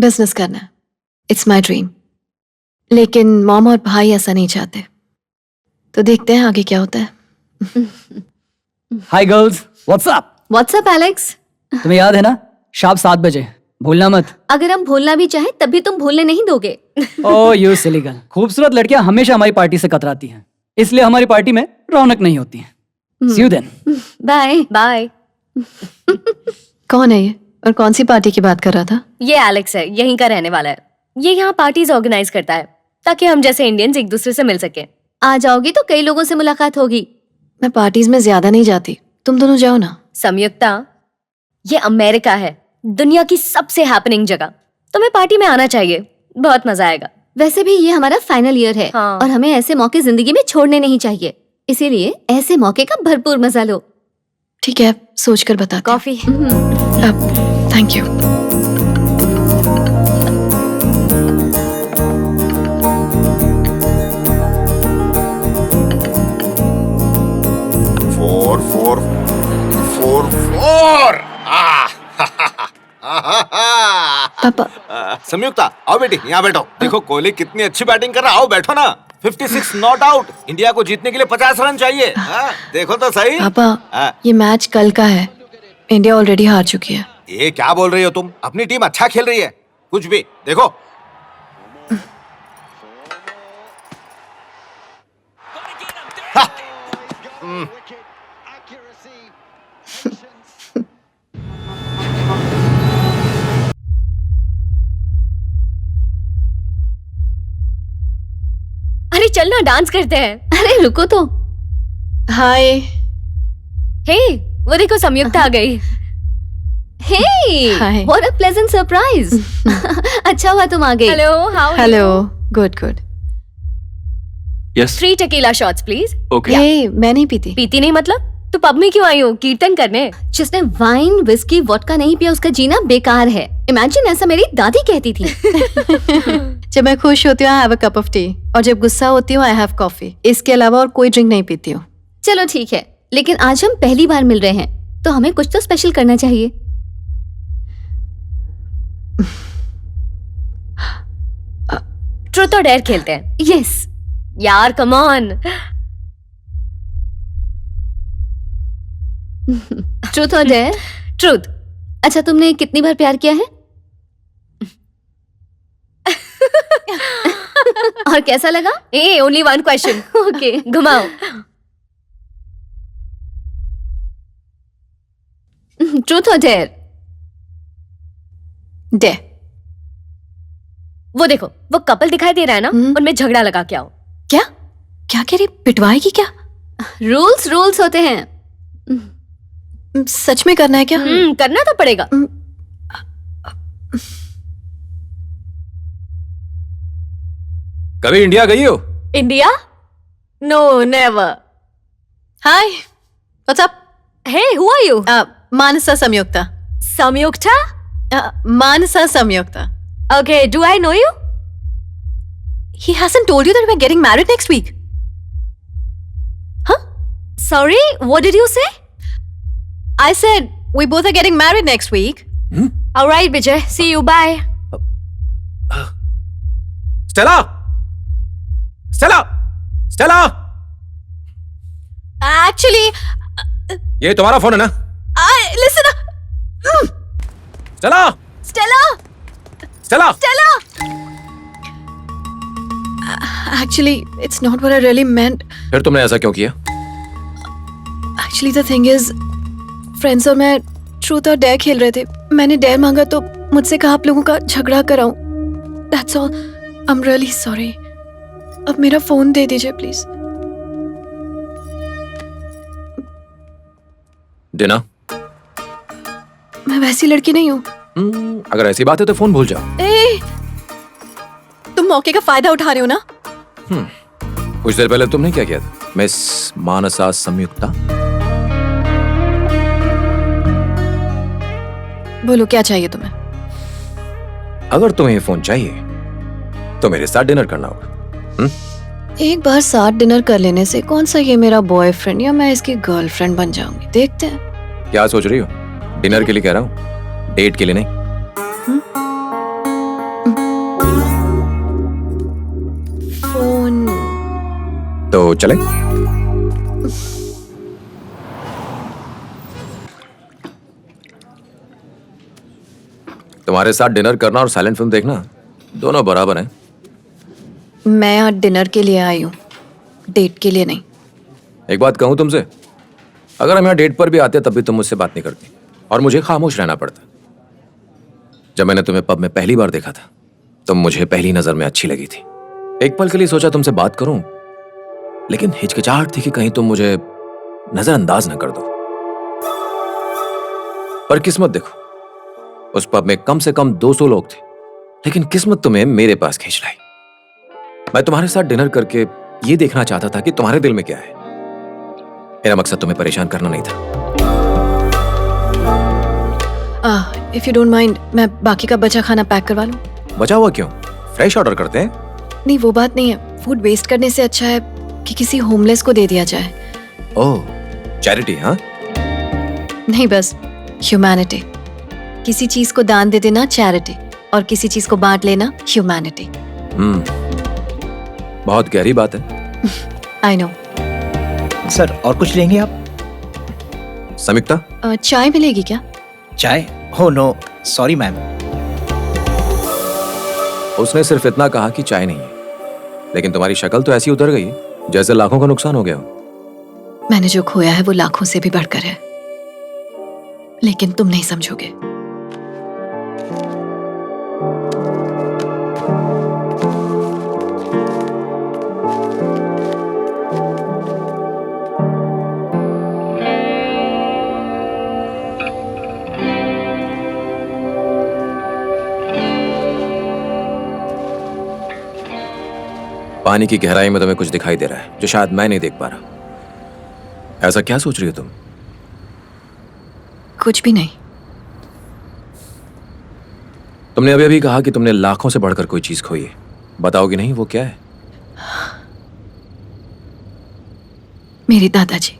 Business करना है, it's my dream. लेकिन मॉम और भाई ऐसा नहीं चाहते, तो देखते हैं आगे क्या होता है। Hi girls, what's up? What's up Alex? तुम्हें याद है ना, शाम 7 बजे, भूलना मत। अगर हम भूलना भी चाहें तब भी तुम भूलने नहीं दोगे। ओह यू सिली गर्ल, खूबसूरत लड़कियां हमेशा हमारी पार्टी से कतराती हैं, इसलिए हमारी पार्टी में रौनक नहीं होती है। See you then. Bye bye. कौन है ये और कौन सी पार्टी की बात कर रहा था? ये एलेक्स है, यहीं का रहने वाला है। ये यहाँ पार्टीज ऑर्गेनाइज करता है ताकि हम जैसे इंडियंस एक दूसरे से मिल सके। आ जाओगी तो कई लोगों से मुलाकात होगी। मैं पार्टीज में ज्यादा नहीं जाती, तुम दोनों जाओ ना। संयुक्ता, ये अमेरिका है, दुनिया की सबसे हैपनिंग जगह। तुम्हें पार्टी में आना चाहिए, बहुत मजा आएगा। वैसे भी ये हमारा फाइनल ईयर है हाँ। और हमें ऐसे मौके जिंदगी में छोड़ने नहीं चाहिए, इसीलिए ऐसे मौके का भरपूर मजा लो। ठीक है, सोच कर बता। कॉफी। Thank you. फोर। पापा, संयुक्ता आओ बेटी, यहाँ बैठो। देखो कोहली कितनी अच्छी बैटिंग कर रहा है। आओ बैठो ना। 56 नॉट आउट। इंडिया को जीतने के लिए 50 रन चाहिए। देखो तो सही। पापा, ये मैच कल का है, इंडिया ऑलरेडी हार चुकी है। ये क्या बोल रही हो तुम? अपनी टीम अच्छा खेल रही है। कुछ भी देखो। अरे चल ना, डांस करते हैं। अरे रुको तो। हाय। हे, वो देखो संयुक्ता आ गई। Hey, Hi. What a pleasant surprise. अच्छा हुआ तुम आ गई। Hello, how hello, good good. Yes 3 tequila shots please. Okay. Hey, मैं नहीं पीती। पीती नहीं मतलब? तो पब में क्यों आई हो? कीर्तन करने? जिसने वाइन विस्की वोडका नहीं पिया उसका जीना बेकार है। इमेजिन, ऐसा मेरी दादी कहती थी। जब मैं खुश होती हूँ I have a cup of T, और जब गुस्सा होती हूँ आई हैव कॉफी। इसके अलावा और कोई ड्रिंक नहीं पीती हूँ। चलो ठीक है, लेकिन आज हम पहली बार मिल रहे हैं तो हमें कुछ तो स्पेशल करना चाहिए। ट्रूथ और डेयर खेलते हैं। यस। यार कम ऑन। ट्रूथ और डेयर? ट्रूथ। अच्छा, तुमने कितनी बार प्यार किया है? और कैसा लगा? ए, ओनली 1 क्वेश्चन। ओके। घुमाओ। ट्रूथ और डेयर? डे। वो देखो, वो कपल दिखाई दे रहा है ना, उनमें झगड़ा लगा के आओ। क्या क्या कह रही? पिटवाएगी क्या? रूल्स रूल्स होते हैं। सच में करना है क्या? करना तो पड़ेगा। कभी इंडिया गई हो? India? No, never. Hi, what's up? Hey, who are you? Mansa Sanyukta. Sanyukta? Mansa Sanyukta. Okay, do I know you? He hasn't told you that we're getting married next week. Huh? Sorry, what did you say? I said we both are getting married next week. All right, Vijay. See you. Bye. Stella, Stella, Stella, Actually, ये तुम्हारा phone है ना? listen. Stella, Stella. Stella, Stella. Actually, it's not what I really meant. फिर तुमने ऐसा क्यों किया? Actually, the thing is, friends और मैं ट्रूथ और डेयर खेल रहे थे। मैंने डेयर मांगा तो मुझसे कहा आप लोगों का झगड़ा कराऊं। That's all. I'm really sorry. अब मेरा फोन दे दीजिए प्लीज। देना। मैं वैसी लड़की नहीं हूँ। अगर ऐसी बात है तो फोन भूल जाओ। ए, तुम मौके का फायदा उठा रहे हो ना? कुछ देर पहले तुमने क्या किया था? मिस मानसा संयुक्ता। बोलो क्या चाहिए तुम्हें? अगर तुम्हें ये फोन चाहिए तो मेरे साथ डिनर करना होगा। एक बार साथ डिनर कर लेने से कौन सा ये मेरा बॉयफ्रेंड या मैं इसकी गर्लफ्रेंड बन जाऊंगी, देखते हैं। क्या सोच रही हो? डिनर के लिए कह रहा हूँ, डेट के लिए नहीं। तो चले? तुम्हारे साथ डिनर करना और साइलेंट फिल्म देखना दोनों बराबर हैं। मैं आज डिनर के लिए आई हूँ, डेट के लिए नहीं। एक बात कहूं तुमसे, अगर हम यहाँ डेट पर भी आते तब भी तुम मुझसे बात नहीं करती और मुझे खामोश रहना पड़ता। जब मैंने तुम्हें पब में पहली बार देखा था तुम मुझे पहली नजर में अच्छी लगी थी। एक पल के लिए सोचा तुमसे बात करूं, लेकिन हिचकिचाहट थी कि कहीं तुम मुझे नजरअंदाज न कर दो। पर किस्मत देखो, उस पब में कम से कम 200 लोग थे, लेकिन किस्मत तुम्हें मेरे पास खींच लाई। मैं तुम्हारे साथ डिनर करके ये देखना चाहता था कि तुम्हारे दिल में क्या है। मेरा मकसद तुम्हें परेशान करना नहीं था। इफ यू डोंट माइंड, मैं बाकी का बचा खाना पैक करवा लूं? बचा हुआ क्यों? फ्रेश ऑर्डर करते हैं। नहीं, वो बात नहीं है। फूड वेस्ट करने से अच्छा है कि किसी होमलेस को दे दिया जाए। ओह, चैरिटी? हाँ, नहीं, बस ह्यूमैनिटी। किसी चीज को दान दे देना चैरिटी, और किसी चीज को बांट लेना ह्यूमैनिटी। बहुत गहरी बात है। I know. सर, और कुछ लेंगे आप? समीक्षा, चाय मिलेगी क्या? चाय? हो नो, सॉरी मैम। उसने सिर्फ इतना कहा कि चाय नहीं है, लेकिन तुम्हारी शक्ल तो ऐसी उतर गई जैसे लाखों का नुकसान हो गया हो। मैंने जो खोया है वो लाखों से भी बढ़कर है, लेकिन तुम नहीं समझोगे। पानी की गहराई में तुम्हें कुछ दिखाई दे रहा है जो शायद मैं नहीं देख पा रहा। ऐसा क्या सोच रही हो तुम? कुछ भी नहीं। तुमने अभी अभी कहा कि तुमने लाखों से बढ़कर कोई चीज खोई है। बताओगी नहीं वो क्या है? मेरे दादाजी,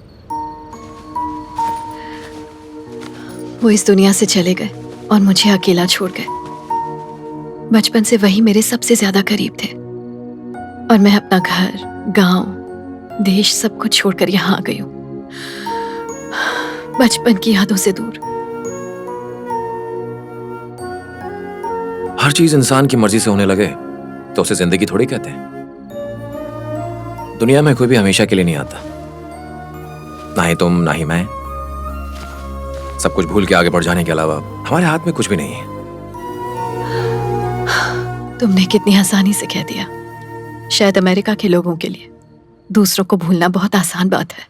वो इस दुनिया से चले गए और मुझे अकेला छोड़ गए। बचपन से वही मेरे सबसे ज्यादा करीब थे, और मैं अपना घर, गांव, देश सब कुछ छोड़कर यहां आ गई हूं, बचपन की यादों से दूर। हर चीज इंसान की मर्जी से होने लगे तो उसे जिंदगी थोड़ी कहते हैं। दुनिया में कोई भी हमेशा के लिए नहीं आता, ना ही तुम ना ही मैं। सब कुछ भूल के आगे बढ़ जाने के अलावा हमारे हाथ में कुछ भी नहीं है। तुमने कितनी आसानी से कह दिया। शायद अमेरिका के लोगों के लिए दूसरों को भूलना बहुत आसान बात है।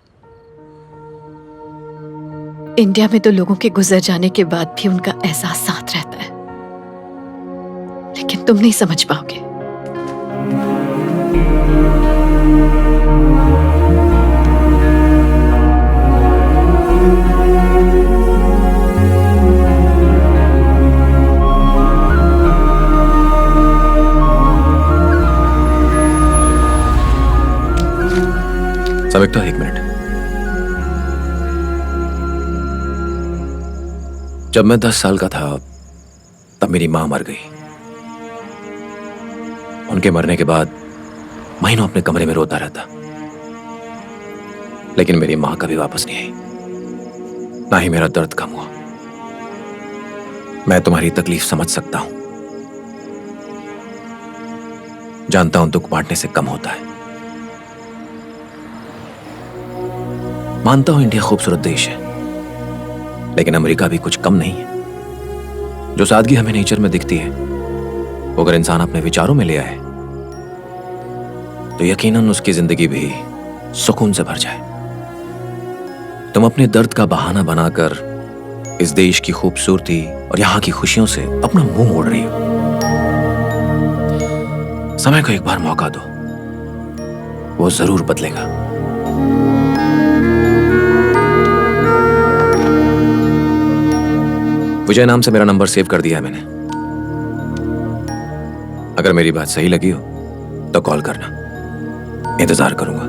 इंडिया में तो लोगों के गुजर जाने के बाद भी उनका एहसास साथ रहता है, लेकिन तुम नहीं समझ पाओगे। समीक्षा, एक मिनट। जब मैं 10 साल का था तब मेरी मां मर गई। उनके मरने के बाद महीनों अपने कमरे में रोता रहता, लेकिन मेरी मां कभी वापस नहीं आई, ना ही मेरा दर्द कम हुआ। मैं तुम्हारी तकलीफ समझ सकता हूं, जानता हूं दुख बांटने से कम होता है। मानता हूं इंडिया खूबसूरत देश है, लेकिन अमेरिका भी कुछ कम नहीं है। जो सादगी हमें नेचर में दिखती है, वो अगर इंसान अपने विचारों में ले आए तो यकीनन उसकी जिंदगी भी सुकून से भर जाए। तुम अपने दर्द का बहाना बनाकर इस देश की खूबसूरती और यहां की खुशियों से अपना मुंह मोड़ रही हो। समय को एक बार मौका दो, वो जरूर बदलेगा। विजय नाम से मेरा नंबर सेव कर दिया है मैंने। अगर मेरी बात सही लगी हो तो कॉल करना, इंतजार करूंगा।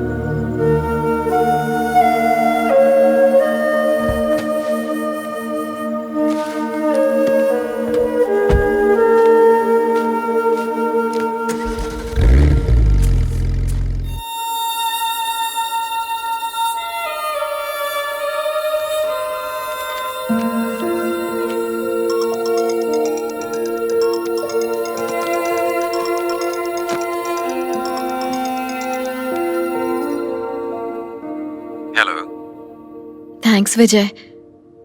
थैंक्स विजय।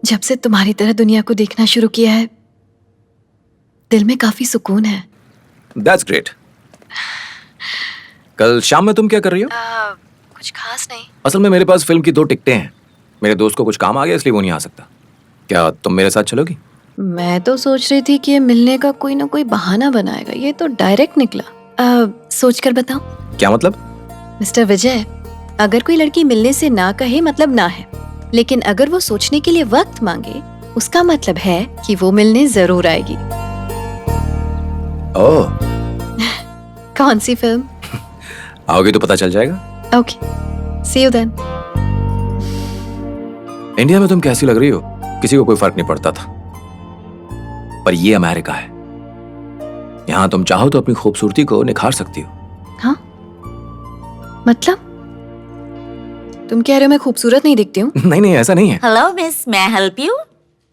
जब से तुम्हारी तरह दुनिया को देखना शुरू किया है, दिल में काफी सुकून है। That's great. कल शाम में तुम क्या कर रही हो? कुछ खास नहीं। असल में मेरे पास फिल्म की 2 टिकटें हैं। मेरे दोस्त को कुछ काम आ गया इसलिए वो नहीं आ सकता। क्या तुम मेरे साथ चलोगी? मैं तो सोच रही थी कि ये मिलने का कोई ना कोई बहाना बनाएगा, ये तो डायरेक्ट निकला। सोच कर बताओ। क्या मतलब? मिस्टर विजय, अगर कोई लड़की मिलने से ना कहे मतलब ना है, लेकिन अगर वो सोचने के लिए वक्त मांगे उसका मतलब है कि वो मिलने जरूर आएगी। ओह, कौन सी फिल्म? आओगी तो पता चल जाएगा। Okay, see you then. India में तुम कैसी लग रही हो किसी को कोई फर्क नहीं पड़ता था, पर ये अमेरिका है। यहां तुम चाहो तो अपनी खूबसूरती को निखार सकती हो। हाँ, मतलब तुम कह रहे हो मैं खूबसूरत नहीं दिखती हूँ? नहीं नहीं, ऐसा नहीं है। Hello, miss. May I help you?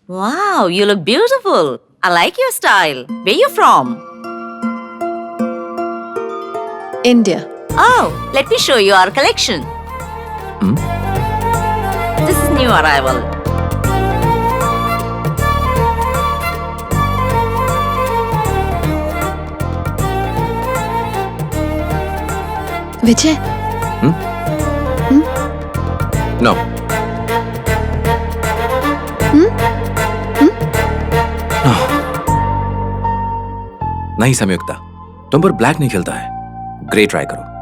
Wow, you look beautiful. I like your style. Where you from? India. Oh, let me show you our collection. Hmm? This is new arrival. Vijay, no. नहीं संयुक्ता, तुम पर black नहीं खिलता है। Grey try करो।